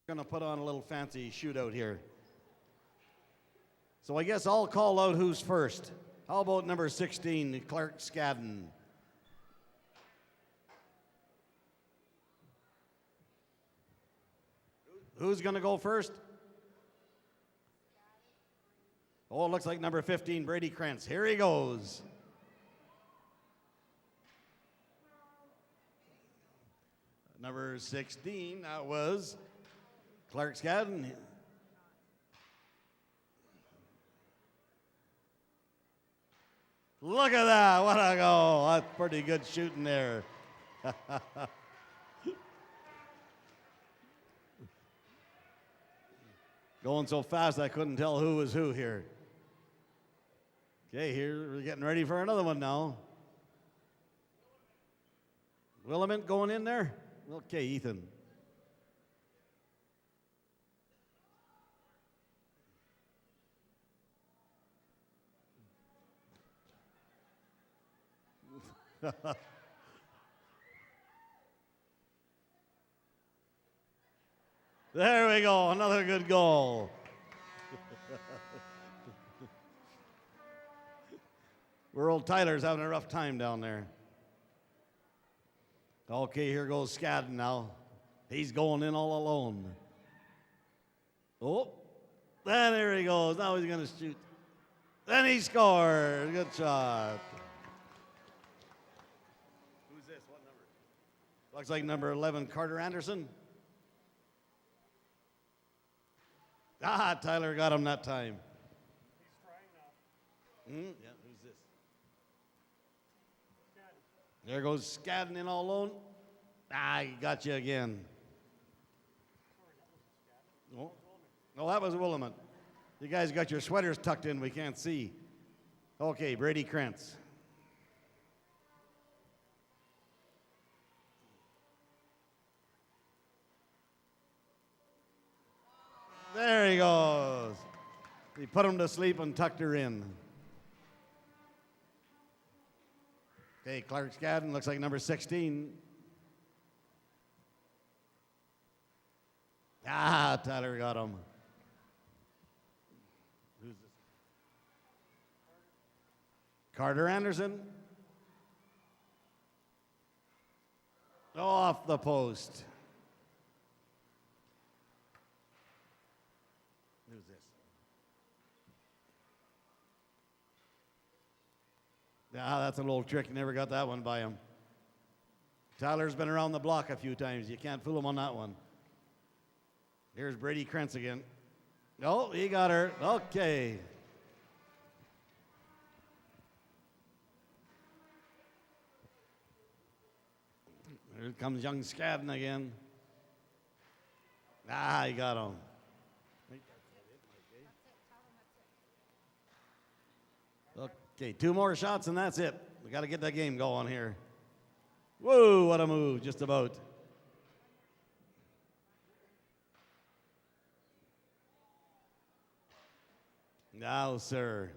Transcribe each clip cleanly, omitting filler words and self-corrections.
Going to put on a little fancy shootout here. So I guess I'll call out who's first. How about number 16, Clark Scadden? Who's going to go first? Oh, it looks like number 15, Brady Krentz. Here he goes. Number 16, that was Clark Scadden. Look at that, what a goal. That's pretty good shooting there. Going so fast I couldn't tell who was who here. Okay, here we're getting ready for another one now. Willamette going in there? Okay, Ethan. There we go, another good goal. Old Tyler's having a rough time down there. Okay, here goes Scadden now. He's going in all alone. Oh, then there he goes. Now he's going to shoot. Then he scored. Good shot. Who's this? What number? Looks like number 11, Carter Anderson. Ah, Tyler got him that time. He's trying now. Yeah, who's this? Scadden. There goes Scadden in all alone. Ah, he got you again. Oh, no, that was Willamette. You guys got your sweaters tucked in. We can't see. Okay, Brady Krentz. There he goes. He put him to sleep and tucked her in. Okay, Clark Scadden looks like number 16. Ah, Tyler got him. Who's this? Carter Anderson. Off the post. Who's this? Ah, that's a little trick. Never got that one by him. Tyler's been around the block a few times. You can't fool him on that one. Here's Brady Krentz again. Oh, he got her. Okay. Here comes young Scadden again. Ah, he got him. Okay, 2 more shots and that's it. We got to get that game going here. Whoa, what a move, just about. Now, sir.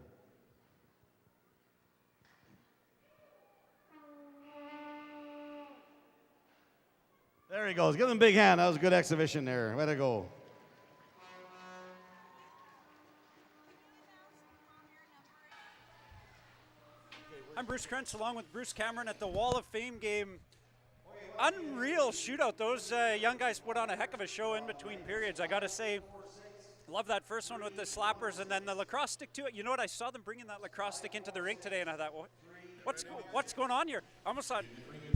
There he goes. Give him a big hand. That was a good exhibition there. Way to go. I'm Bruce Krentz along with Bruce Cameron at the Wall of Fame game. Unreal shootout. Those young guys put on a heck of a show in between periods. I got to say, love that first one with the slappers and then the lacrosse stick to it. You know what? I saw them bringing that lacrosse stick into the rink today, and I thought, what's going on here? I almost thought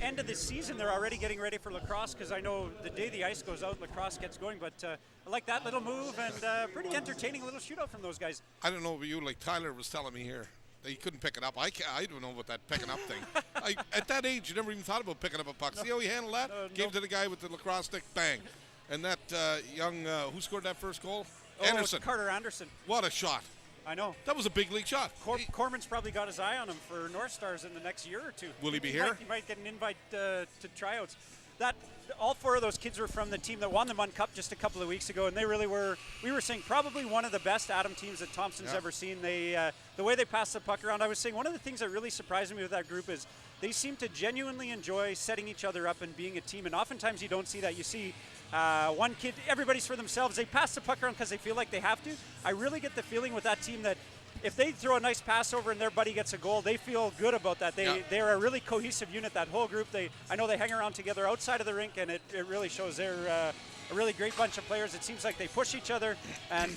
end of the season they're already getting ready for lacrosse because I know the day the ice goes out, lacrosse gets going. But I like that little move and pretty entertaining little shootout from those guys. I don't know about you, like Tyler was telling me here. He couldn't pick it up. I don't know about that picking up thing. At that age, you never even thought about picking up a puck. No. See how he handled that? Gave it to the guy with the lacrosse stick, bang. And that young, who scored that first goal? Anderson. Carter Anderson. What a shot. I know. That was a big league shot. Corman's probably got his eye on him for North Stars in the next year or two. Will he be here? He might get an invite to tryouts. All 4 of those kids were from the team that won the Munn Cup just a couple of weeks ago, and they really were, we were saying, probably one of the best Atom teams that Thompson's ever seen. They the way they passed the puck around, I was saying one of the things that really surprised me with that group is they seem to genuinely enjoy setting each other up and being a team. And oftentimes you don't see that. You see one kid, everybody's for themselves. They pass the puck around because they feel like they have to. I really get the feeling with that team that if they throw a nice pass over and their buddy gets a goal, they feel good about that. They're a really cohesive unit, that whole group. I know they hang around together outside of the rink, and it really shows they're a really great bunch of players. It seems like they push each other, and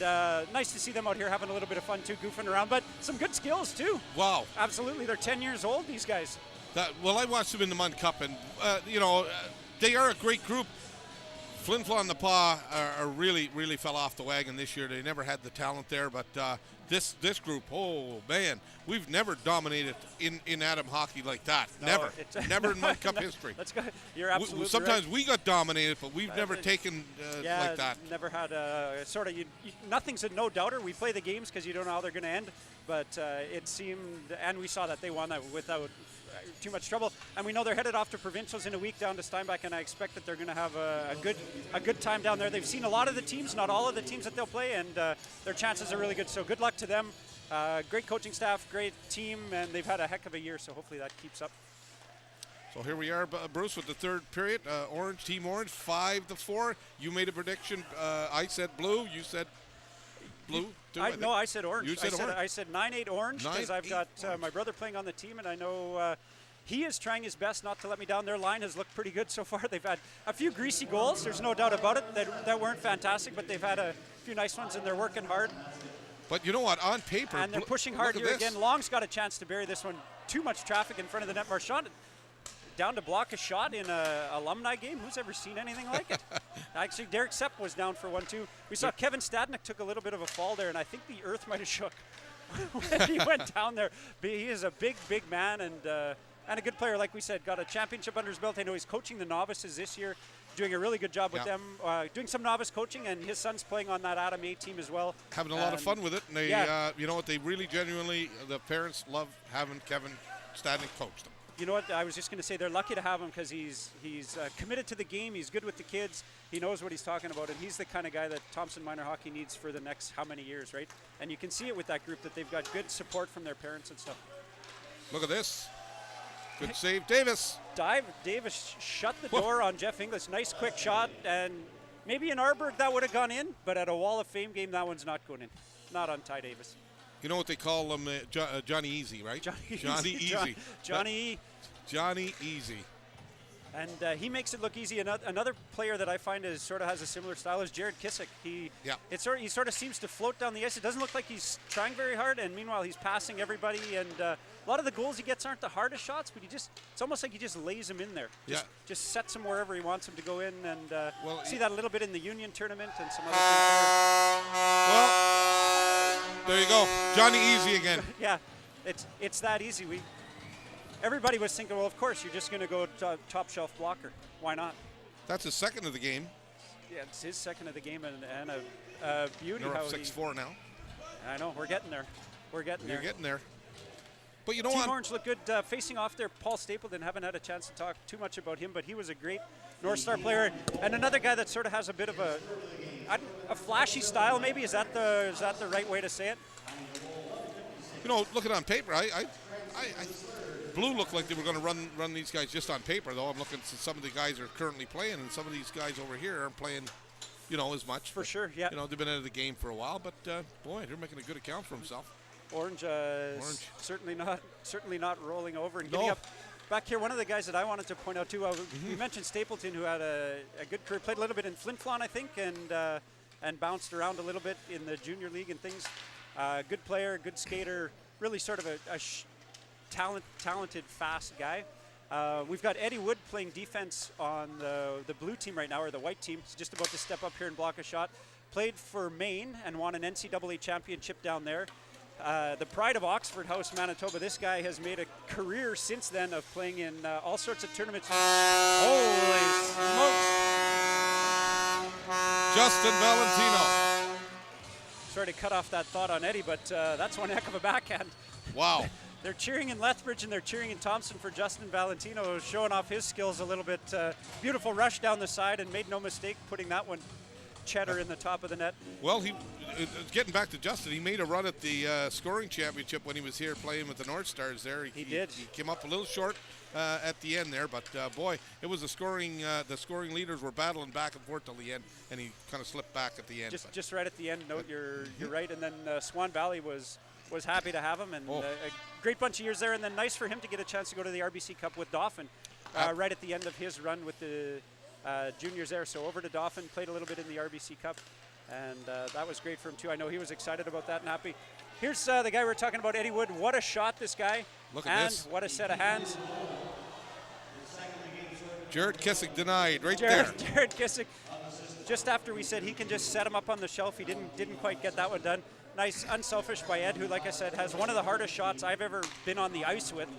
nice to see them out here having a little bit of fun too, goofing around, but some good skills too. Wow. Absolutely. They're 10 years old, these guys. Well, I watched them in the Munn Cup, and, they are a great group. Flin Flon and the Paw are really fell off the wagon this year. They never had the talent there, but this group, oh man, we've never dominated in Adam hockey like that. No, never in Munn Cup history. That's good. You're absolutely sometimes right. we got dominated, but we've never taken like that. Never had sort of nothing's a no doubter. We play the games because you don't know how they're going to end, but it seemed, and we saw that they won that without too much trouble, and we know they're headed off to provincials in a week down to Steinbach, and I expect that they're going to have a good time down there. They've seen a lot of the teams, not all of the teams that they'll play, and their chances are really good. So good luck to them. Great coaching staff, great team, and they've had a heck of a year. So hopefully that keeps up. So here we are, Bruce, with the third period. Team Orange, 5-4. You made a prediction. I said blue. You said blue. No, I said orange. You said orange. I said 9-8 orange because I've got my brother playing on the team, and I know he is trying his best not to let me down. Their line has looked pretty good so far. They've had a few greasy goals. There's no doubt about it that weren't fantastic, but they've had a few nice ones, and they're working hard. But you know what? On paper, and they're pushing hard here again. Long's got a chance to bury this one. Too much traffic in front of the net. Marchand down to block a shot in an alumni game. Who's ever seen anything like it? Actually, Derek Sepp was down for one too. We saw Kevin Stadnick took a little bit of a fall there, and I think the earth might have shook when he went down there. But he is a big man and a good player, like we said. Got a championship under his belt. I know he's coaching the novices this year, doing a really good job with them, doing some novice coaching, and his son's playing on that Adam A team as well. Having a lot of fun with it, and they, you know what, they really genuinely, the parents love having Kevin Stadnick coach them. You know what, I was just going to say they're lucky to have him because he's committed to the game, he's good with the kids, he knows what he's talking about, and he's the kind of guy that Thompson Minor Hockey needs for the next how many years, right? And you can see it with that group that they've got good support from their parents and stuff. Look at this. Good save, Davis. Davis shut the door on Jeff Inglis. Nice quick shot, and maybe in Arborg that would have gone in, but at a Wall of Fame game that one's not going in. Not on Ty Davis. You know what they call him? Johnny Easy, right? Johnny Easy. Johnny Easy. And he makes it look easy. Another player that I find sort of has a similar style is Jared Kissick. He sort of seems to float down the ice. It doesn't look like he's trying very hard, and meanwhile he's passing everybody. And a lot of the goals he gets aren't the hardest shots, but it's almost like he just lays them in there. Just sets them wherever he wants them to go in. And see that a little bit in the Union tournament and some other things there. Well, there you go, Johnny Easy again. Yeah, it's that easy. Everybody was thinking, well, of course, you're just going to go top shelf blocker. Why not? That's his second of the game. Yeah, it's his second of the game, and a beauty. They're up 6-4 now. I know, we're getting there. You're getting there. But you know Team what? Orange looked good facing off there. Paul Stapleton, haven't had a chance to talk too much about him, but he was a great North Star player. And another guy that sort of has a bit of a flashy style, maybe. Is that the right way to say it? You know, looking on paper, Blue looked like they were going to run these guys just on paper, though. I'm looking at some of the guys are currently playing, and some of these guys over here aren't playing, as much. For sure, yeah. They've been out of the game for a while, but boy, they're making a good account for himself. Orange. Certainly not rolling over and getting up. Back here, one of the guys that I wanted to point out too. We mentioned Stapleton, who had a good career, played a little bit in Flin Flon, I think, and bounced around a little bit in the junior league and things. Good player, good skater, really sort of a talented, fast guy. We've got Eddie Wood playing defense on the blue team right now, or the white team. He's just about to step up here and block a shot. Played for Maine and won an NCAA championship down there. The pride of Oxford House, Manitoba. This guy has made a career since then of playing in all sorts of tournaments. Holy smokes! Justin Valentino. Sorry to cut off that thought on Eddie, but that's one heck of a backhand. Wow. They're cheering in Lethbridge and they're cheering in Thompson for Justin Valentino, showing off his skills a little bit. Beautiful rush down the side and made no mistake putting that one cheddar in the top of the net. Well, getting back to Justin, he made a run at the scoring championship when he was here playing with the North Stars there. He did. He came up a little short at the end there, but boy, it was the scoring leaders were battling back and forth till the end, and he kind of slipped back at the end. Just right at the end. No, you're right. And then Swan Valley was happy to have him, and a great bunch of years there. And then nice for him to get a chance to go to the RBC Cup with Dauphin right at the end of his run with the juniors there. So over to Dauphin, played a little bit in the RBC Cup, and that was great for him too. I know he was excited about that and happy. Here's the guy we were talking about, Eddie Wood. What a shot, this guy. Look at this. And what a set of hands. Jared Kissick denied there. Jared Kissick, just after we said he can just set him up on the shelf, he didn't quite get that one done. Nice, unselfish by Ed, who, like I said, has one of the hardest shots I've ever been on the ice with.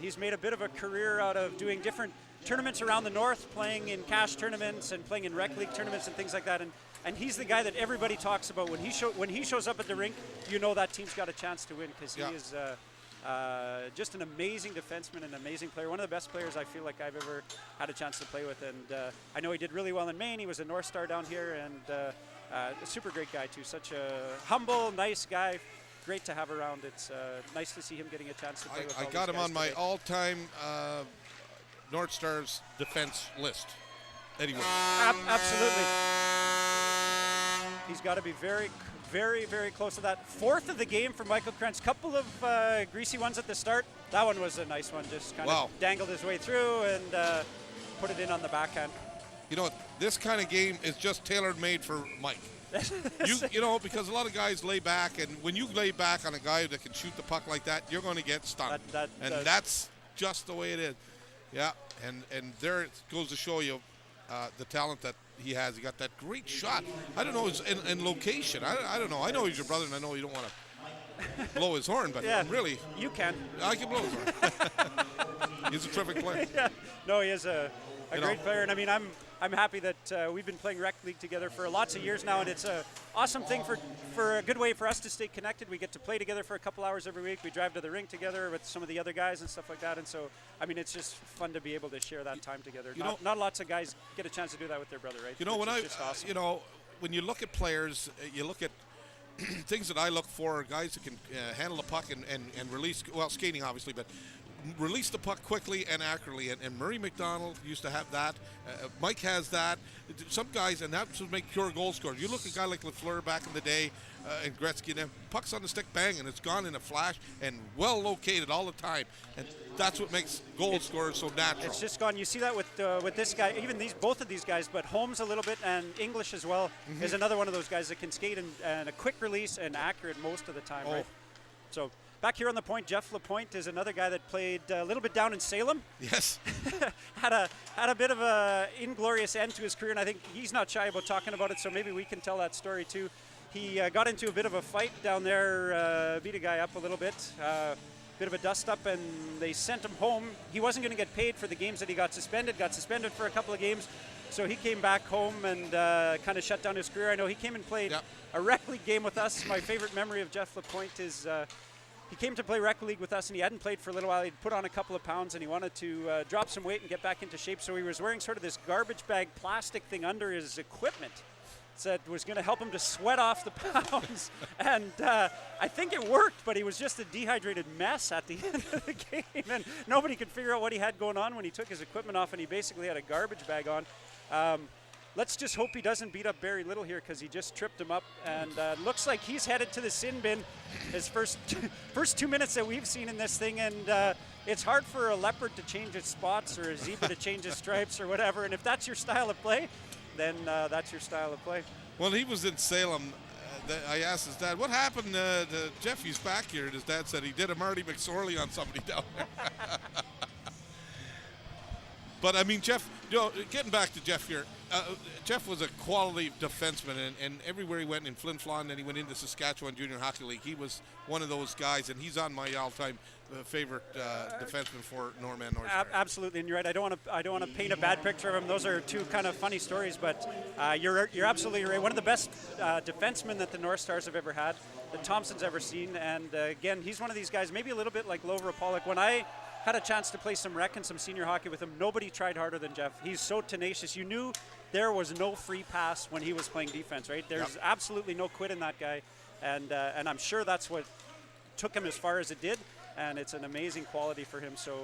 He's made a bit of a career out of doing different tournaments around the north, playing in cash tournaments and playing in rec league tournaments and things like that. And he's the guy that everybody talks about. When he shows up at the rink, you know that team's got a chance to win, because he is just an amazing defenseman and an amazing player. One of the best players I feel like I've ever had a chance to play with. And I know he did really well in Maine. He was a North Star down here, and a super great guy too. Such a humble, nice guy. Great to have around. It's nice to see him getting a chance to play with all I got these him guys on my today. all-time North Stars defense list. Anyway. Absolutely. He's got to be very, very, very close to that. Fourth of the game for Michael Krentz. Couple of greasy ones at the start. That one was a nice one. Just kind of dangled his way through and put it in on the backhand. You know, this kind of game is just tailor-made for Mike. You know, because a lot of guys lay back, and when you lay back on a guy that can shoot the puck like that, you're going to get stunned. That's just the way it is. Yeah, and there it goes to show you the talent that he has. He got that great shot. I don't know his in location. I don't know. I know he's your brother, and I know you don't want to blow his horn, but really, you can. I can blow his horn. He's a terrific player. Yeah. No, he is a great player, and I mean, I'm happy that we've been playing rec league together for lots of years now, and it's a awesome thing for a good way for us to stay connected. We get to play together for a couple hours every week. We drive to the rink together with some of the other guys and stuff like that, and so I mean, it's just fun to be able to share that time together. Not lots of guys get a chance to do that with their brother, right? You know, awesome. When you look at players, you look at things that I look for, guys that can handle the puck and release, well, skating obviously, but release the puck quickly and accurately, and Murray McDonald used to have that. Mike has that. Some guys, and that's what make pure goal scorers. You look at a guy like Lafleur back in the day, and Gretzky, and them, puck's on the stick, bang, and it's gone in a flash and well located all the time. And that's what makes goal scorers so natural. It's just gone. You see that with this guy, even both of these guys, but Holmes a little bit, and English as well is another one of those guys that can skate and a quick release and accurate most of the time, right? So back here on the point, Jeff Lapointe is another guy that played a little bit down in Salem. Yes. had a bit of a inglorious end to his career, and I think he's not shy about talking about it, so maybe we can tell that story too. He got into a bit of a fight down there, beat a guy up a little bit, bit of a dust-up, and they sent him home. He wasn't going to get paid for the games that he got suspended for a couple of games, so he came back home and kind of shut down his career. I know he came and played a rec league game with us. My favorite memory of Jeff Lapointe is he came to play rec league with us, and he hadn't played for a little while. He'd put on a couple of pounds, and he wanted to drop some weight and get back into shape, so he was wearing sort of this garbage bag plastic thing under his equipment that was going to help him to sweat off the pounds. And I think it worked, but he was just a dehydrated mess at the end of the game, and nobody could figure out what he had going on when he took his equipment off, and he basically had a garbage bag on. Let's just hope he doesn't beat up Barry Little here, because he just tripped him up, and looks like he's headed to the sin bin his first 2 minutes that we've seen in this thing. And it's hard for a leopard to change its spots or a zebra to change its stripes or whatever, and if that's your style of play, then that's your style of play. Well, he was in Salem. I asked his dad, what happened to Jeff? He's back here. And his dad said he did a Marty McSorley on somebody down there. But, I mean, Jeff, getting back to Jeff here, Jeff was a quality defenseman, and everywhere he went in Flin Flon, and he went into Saskatchewan Junior Hockey League, he was one of those guys, and he's on my all-time favorite defenseman for Norman North Star. Absolutely, and you're right. I don't want to paint a bad picture of him. Those are two kind of funny stories, but you're absolutely right. One of the best defensemen that the North Stars have ever had, that Thompson's ever seen, and again, he's one of these guys, maybe a little bit like Lovra Pollock. When had a chance to play some rec and some senior hockey with him. Nobody tried harder than Jeff. He's so tenacious. You knew there was no free pass when he was playing defense, right? There's absolutely no quit in that guy. And I'm sure that's what took him as far as it did. And it's an amazing quality for him. So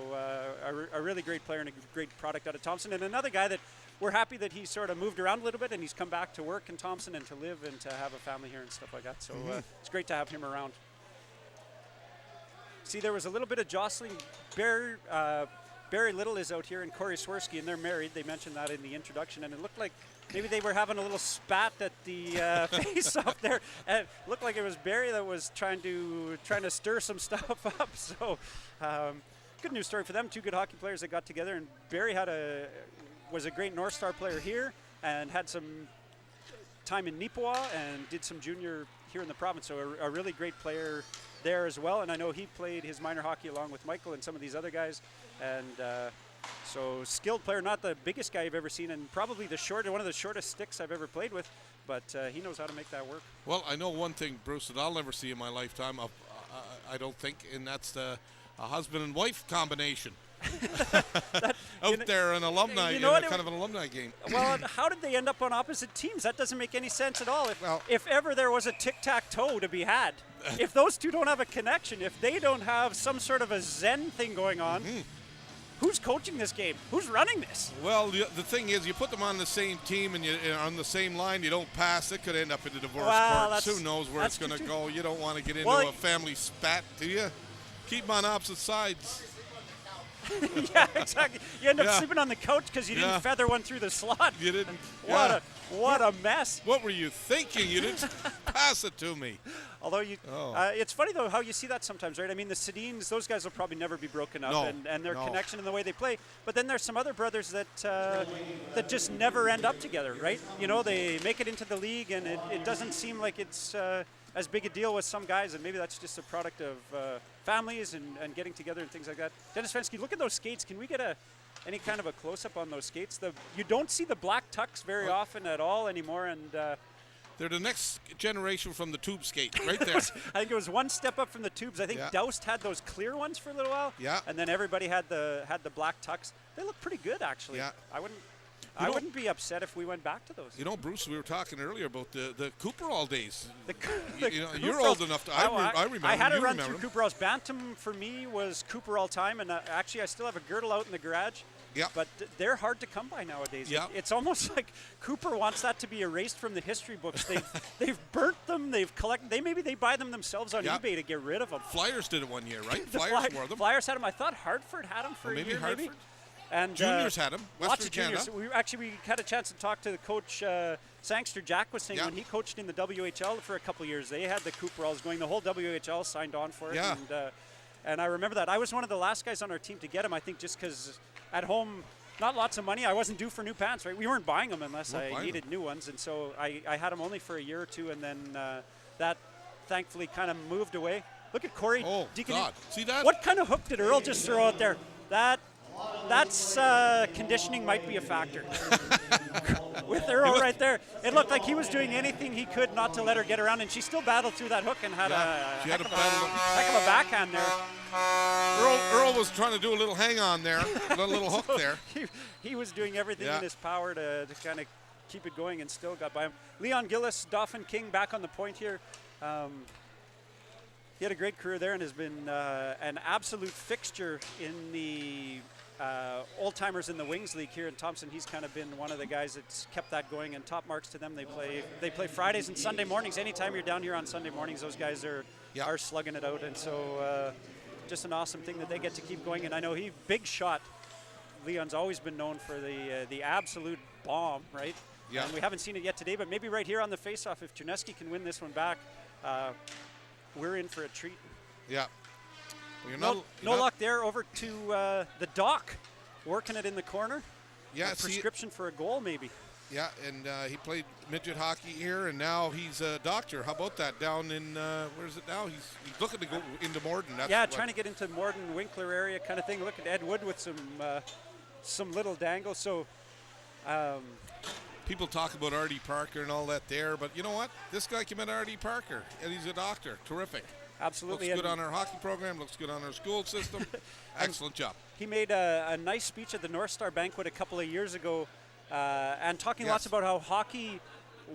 a really great player and a great product out of Thompson. And another guy that we're happy that he sort of moved around a little bit and he's come back to work in Thompson and to live and to have a family here and stuff like that. So it's great to have him around. See, there was a little bit of jostling. Barry Little is out here and Corey Swirsky, and they're married. They mentioned that in the introduction, and it looked like maybe they were having a little spat at the face-off there. And it looked like it was Barry that was trying to stir some stuff up. So good news story for them. Two good hockey players that got together, and Barry was a great North Star player here and had some time in Nipawa and did some junior here in the province. So a really great player there as well. And I know he played his minor hockey along with Michael and some of these other guys. And so skilled player, not the biggest guy you've ever seen, and probably one of the shortest sticks I've ever played with. But he knows how to make that work. Well, I know one thing, Bruce, that I'll never see in my lifetime, I don't think, and that's a husband and wife combination. There, an alumni, kind of an alumni game. Well, how did they end up on opposite teams? That doesn't make any sense at all. If ever there was a tic-tac-toe to be had, if those two don't have a connection, if they don't have some sort of a Zen thing going on, who's coaching this game? Who's running this? Well, the thing is, you put them on the same team and on the same line, you don't pass. It could end up in the divorce court. Who knows where it's going to go? You don't want to get into a family spat, do you? Keep them on opposite sides. Yeah, exactly. You end up sleeping on the couch because you didn't feather one through the slot. You didn't. What a mess. What were you thinking? You didn't pass it to me. Although it's funny though how you see that sometimes, right? I mean, the Sedins, those guys will probably never be broken up, and their connection and the way they play. But then there's some other brothers that just never end up together, right? You know, they make it into the league, and it doesn't seem like it's as big a deal with some guys, and maybe that's just a product of families and getting together and things like that. Dennis Fensky, look at those skates. Can we get any kind of a close-up on those skates? You don't see the black tucks very often at all anymore, and they're the next generation from the tube skate, right there. I think it was one step up from the tubes. I think Doust had those clear ones for a little while, and then everybody had the black tucks. They look pretty good, actually. Yeah. I wouldn't be upset if we went back to those. You know, Bruce, we were talking earlier about the Cooperall days. You're old enough to. I remember. I had to run through Cooperall's. Bantam for me was Cooperall time, and actually I still have a girdle out in the garage. Yeah. But they're hard to come by nowadays. Yeah. It's almost like Cooper wants that to be erased from the history books. They've burnt them. They've collected. Maybe they buy them themselves on eBay to get rid of them. Flyers did it one year, right? Flyers wore them. Flyers had them. I thought Hartford had them for a year, Hartford. maybe. And juniors had them. Lots of juniors. We had a chance to talk to the coach. Sangster Jack was saying when he coached in the WHL for a couple of years, they had the Cooperalls going. The whole WHL signed on for it. Yeah. And I remember that. I was one of the last guys on our team to get them, I think, just because at home, not lots of money. I wasn't due for new pants, right? We weren't buying them unless I needed new ones. And so I had them only for a year or two, and then that thankfully kind of moved away. Look at Corey. Oh, God. See that? What kind of hook did Earl just throw out there? That's conditioning might be a factor. With Earl right there, it looked like he was doing anything he could not to let her get around, and she still battled through that hook and had a heck of a backhand there. Earl was trying to do a little hang on there, a little hook there. He was doing everything in his power to kind of keep it going, and still got by him. Leon Gillis, Dauphin King back on the point here. He had a great career there and has been an absolute fixture in the old timers in the Wings League here in Thompson. He's kind of been one of the guys that's kept that going, and top marks to them. They play Fridays and Sunday mornings. Anytime you're down here on Sunday mornings, those guys are slugging it out, and so just an awesome thing that they get to keep going. And I know big shot. Leon's always been known for the absolute bomb, right? Yeah. And we haven't seen it yet today, but maybe right here on the faceoff, if Cherneski can win this one back, we're in for a treat. Yeah. Well, no luck there. Over to the Doc, working it in the corner. Yeah, a prescription for a goal, maybe. Yeah, and he played midget hockey here, and now he's a doctor. How about that? Down in where is it now? He's looking to go into Morden. Trying to get into Morden, Winkler area kind of thing. Look at Ed Wood with some little dangle. So. People talk about R.D. Parker and all that there, but you know what? This guy came in R.D. Parker, and he's a doctor. Terrific. Absolutely. Looks good on our hockey program, looks good on our school system. Excellent job. He made a nice speech at the North Star banquet a couple of years ago, and talking lots about how hockey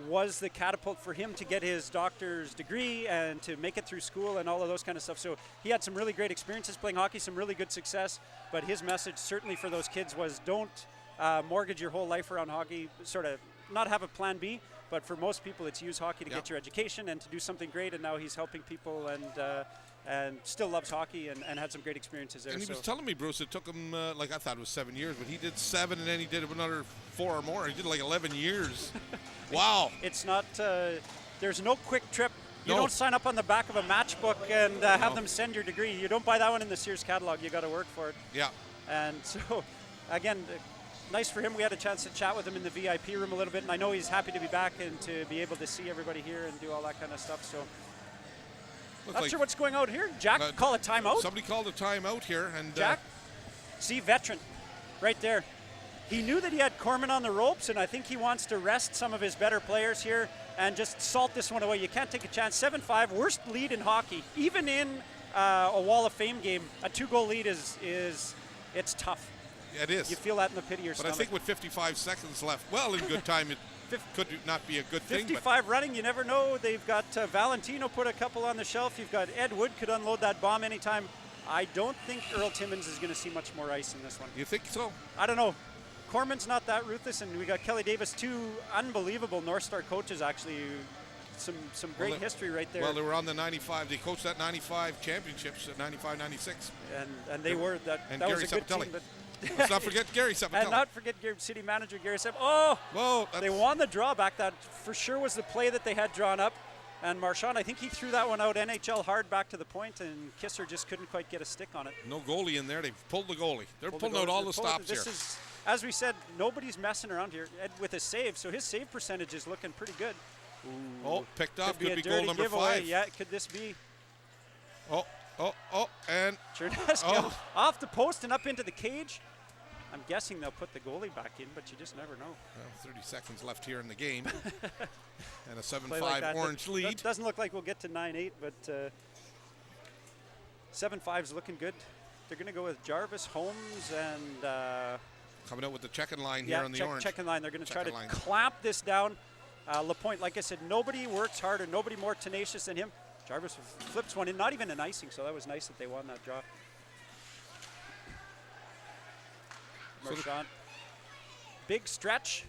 was the catapult for him to get his doctor's degree and to make it through school and all of those kind of stuff. So he had some really great experiences playing hockey, some really good success, but his message certainly for those kids was don't mortgage your whole life around hockey, sort of not have a plan B, but for most people it's use hockey to get your education and to do something great, and now he's helping people and still loves hockey and had some great experiences there. And he was telling me, Bruce, it took him, I thought it was 7 years, but he did 7 and then he did another 4 or more. He did like 11 years. Wow. It's not, there's no quick trip. You don't sign up on the back of a matchbook and have them send your degree. You don't buy that one in the Sears catalog. You got to work for it. Yeah. And so, again, nice for him. We had a chance to chat with him in the VIP room a little bit, and I know he's happy to be back and to be able to see everybody here and do all that kind of stuff. So, not sure what's going on here. Jack, call a timeout. Somebody called a timeout here, and Jack, see, veteran, right there. He knew that he had Corman on the ropes, and I think he wants to rest some of his better players here and just salt this one away. You can't take a chance. 7-5, worst lead in hockey. Even in a Wall of Fame game, a 2-goal lead it's tough. It is. You feel that in the pit of your stomach. But I think with 55 seconds left, well, in good time, it could not be a good thing. 55 running, you never know. They've got Valentino put a couple on the shelf. You've got Ed Wood could unload that bomb anytime. I don't think Earl Timmins is going to see much more ice in this one. You think so? I don't know. Corman's not that ruthless, and we got Kelly Davis, 2 unbelievable North Star coaches, actually. Some great history right there. Well, they were on the 95. They coached that 95 championships at 95, 96. And they were that. And that Gary was a good Sabatelli. team. Let's not forget Gary Sabatelli. And not forget city manager Gary Sabatelli. Oh, whoa! They won the drawback. That for sure was the play that they had drawn up. And Marchand, I think he threw that one out NHL hard back to the point, and Kisser just couldn't quite get a stick on it. No goalie in there. They've pulled the goalie. They're pulling out all the stops here. As we said, nobody's messing around here. Ed with a save, so his save percentage is looking pretty good. Ooh. Oh, picked up. Could be goal number giveaway. 5. Yeah, could this be? And Cherneski off the post and up into the cage. I'm guessing they'll put the goalie back in, but you just never know. Well, 30 seconds left here in the game. And a 7-5 like Orange lead. That doesn't look like we'll get to 9-8, but 7-5's looking good. They're going to go with Jarvis, Holmes, and coming out with the checking line here on the Orange. Checking line. They're going to try to clamp this down. Lapointe, like I said, nobody works harder, nobody more tenacious than him. Jarvis flips one in, not even an icing, so that was nice that they won that draw. Marchand. Big stretch.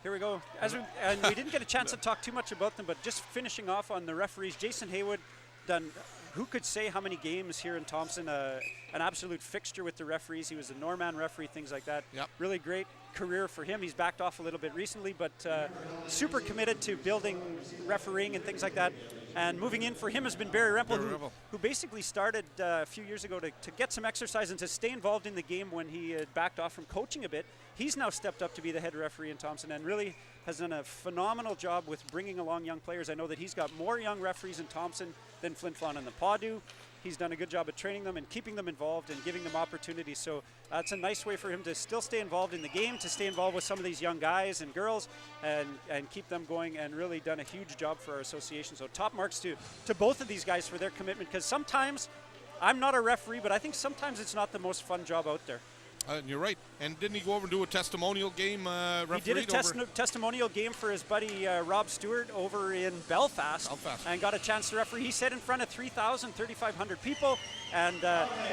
Here we go. And we didn't get a chance to talk too much about them, but just finishing off on the referees, Jason Haywood done, who could say how many games here in Thompson, an absolute fixture with the referees. He was a Norman referee, things like that. Yep. Really great career for him. He's backed off a little bit recently, but super committed to building refereeing and things like that. And moving in for him has been Barry Rempel, who basically started a few years ago to get some exercise and to stay involved in the game when he had backed off from coaching a bit. He's now stepped up to be the head referee in Thompson and really has done a phenomenal job with bringing along young players. I know that he's got more young referees in Thompson than Flin Flon and the Paw do. He's done a good job of training them and keeping them involved and giving them opportunities. So it's a nice way for him to still stay involved in the game, to stay involved with some of these young guys and girls and keep them going, and really done a huge job for our association. So top marks to both of these guys for their commitment, because sometimes, I'm not a referee, but I think sometimes it's not the most fun job out there. You're right. And didn't he go over and do a testimonial game? He did a testimonial game for his buddy Rob Stewart over in Belfast. And got a chance to referee. He said in front of 3,000, 3,500 people. And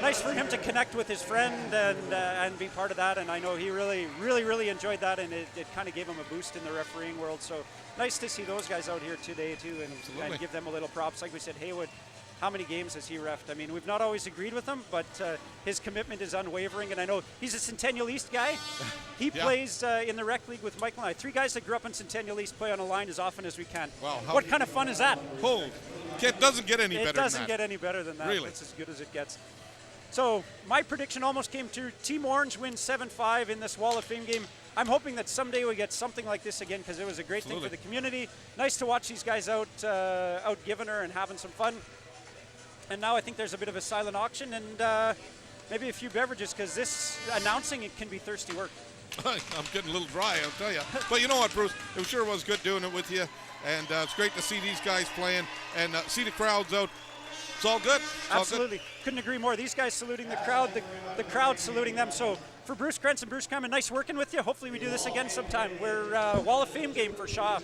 nice for him to connect with his friend and be part of that. And I know he really enjoyed that, and it kind of gave him a boost in the refereeing world. So nice to see those guys out here today too, and give them a little props. Like we said, Haywood, how many games has he reffed? I mean, we've not always agreed with him, but his commitment is unwavering. And I know he's a Centennial East guy. He plays in the rec league with Michael and I. 3 guys that grew up in Centennial East play on a line as often as we can. Wow, what kind of fun is that? Oh, it doesn't get any better than that. It doesn't get any better than that. Really? It's as good as it gets. So my prediction almost came true. Team Orange wins 7-5 in this Wall of Fame game. I'm hoping that someday we get something like this again, because it was a great thing for the community. Nice to watch these guys out giving her and having some fun. And now I think there's a bit of a silent auction and maybe a few beverages, because this announcing it can be thirsty work. I'm getting a little dry, I'll tell you. But you know what, Bruce? It sure was good doing it with you. And it's great to see these guys playing and see the crowds out. It's all good. It's all good. Absolutely. Couldn't agree more. These guys saluting the crowd, the crowd saluting them. So for Bruce Krentz and Bruce Cameron, nice working with you. Hopefully we do this again sometime. We're Wall of Fame game for Shaw.